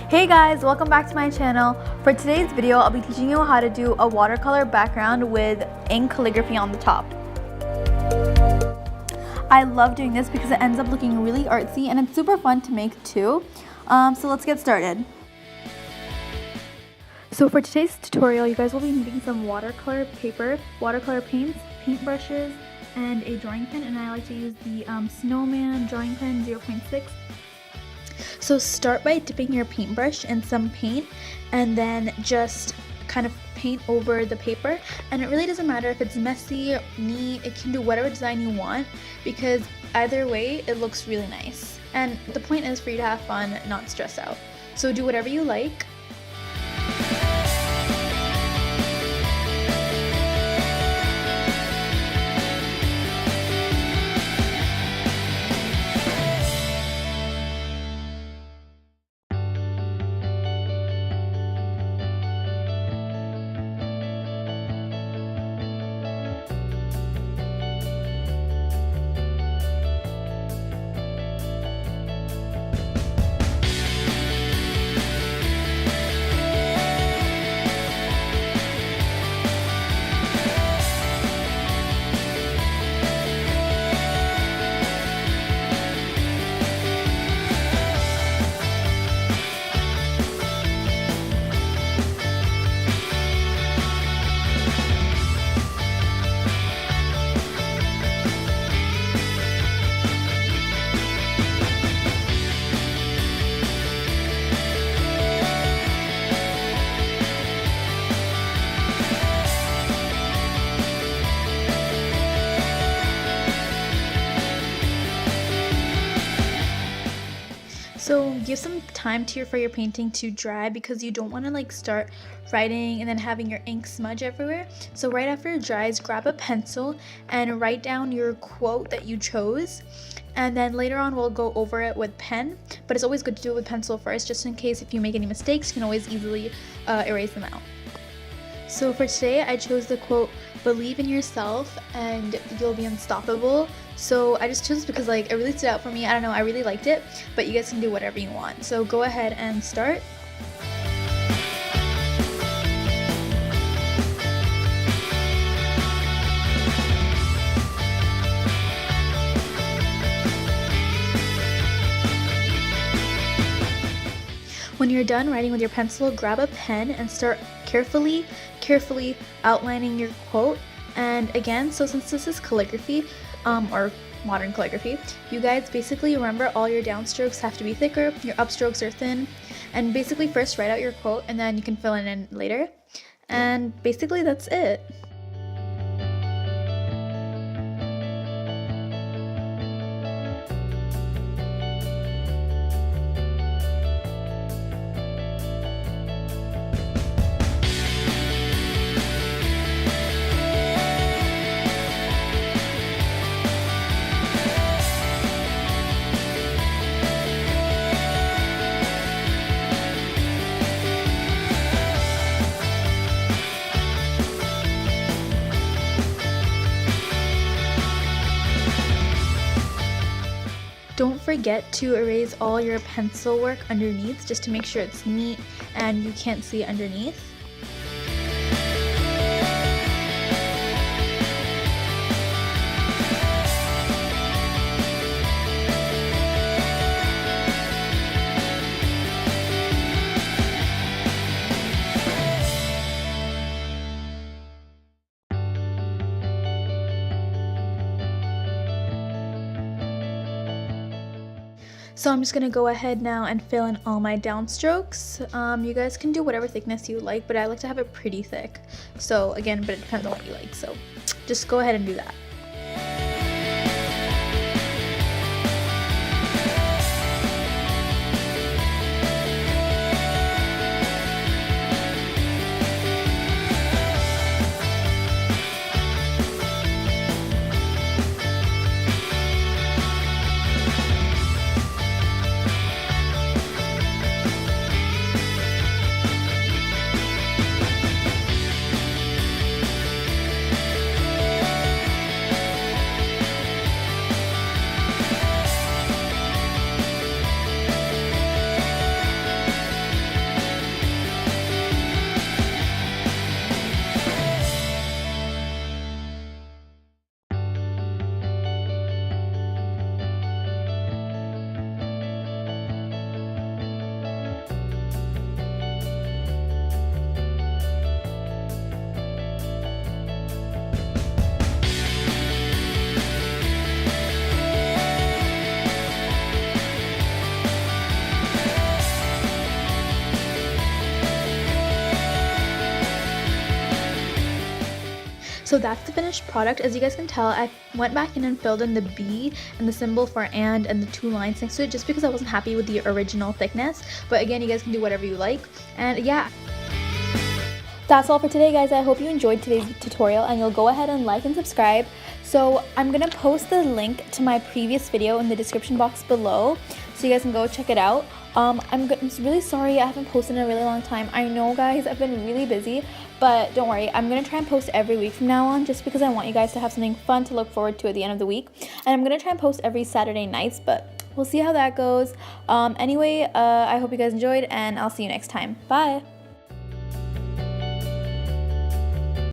Hey guys, welcome back to my channel. For today's video, I'll be teaching you how to do a watercolor background with ink calligraphy on the top. I love doing this because it ends up looking really artsy and it's super fun to make too. So let's get started. So for today's tutorial, you guys will be needing some watercolor paper, watercolor paints, paintbrushes, and a drawing pen, and I like to use the Snowman drawing pen 0.6. So start by dipping your paintbrush in some paint and then just kind of paint over the paper, and it really doesn't matter if it's messy, neat, it can do whatever design you want because either way it looks really nice. And the point is for you to have fun, not stress out. So do whatever you like. So give some time for your painting to dry because you don't want to start writing and then having your ink smudge everywhere. So right after it dries, grab a pencil and write down your quote that you chose, and then later on we'll go over it with pen, but it's always good to do it with pencil first just in case if you make any mistakes you can always easily erase them out. So for today I chose the quote, "Believe in yourself and you'll be unstoppable." So I just chose this because it really stood out for me. I don't know, I really liked it, but you guys can do whatever you want. So go ahead and start. When you're done writing with your pencil, grab a pen and start carefully outlining your quote. And again, so since this is calligraphy, or modern calligraphy, you guys basically remember all your downstrokes have to be thicker, your upstrokes are thin, and basically first write out your quote and then you can fill it in later. And basically that's it. Don't forget to erase all your pencil work underneath just to make sure it's neat and you can't see underneath. So I'm just going to go ahead now and fill in all my downstrokes. You guys can do whatever thickness you like, but I like to have it pretty thick. So again, but it depends on what you like. So just go ahead and do that. So that's the finished product. As you guys can tell, I went back in and filled in the B and the symbol for and the 2 lines next to it just because I wasn't happy with the original thickness. But again, you guys can do whatever you like. And yeah. That's all for today, guys. I hope you enjoyed today's tutorial and you'll go ahead and like and subscribe. So I'm gonna post the link to my previous video in the description box below so you guys can go check it out. I'm really sorry I haven't posted in a really long time. I know, guys, I've been really busy, but don't worry, I'm gonna try and post every week from now on just because I want you guys to have something fun to look forward to at the end of the week. And I'm gonna try and post every Saturday nights, but we'll see how that goes. Anyway, I hope you guys enjoyed and I'll see you next time. Bye!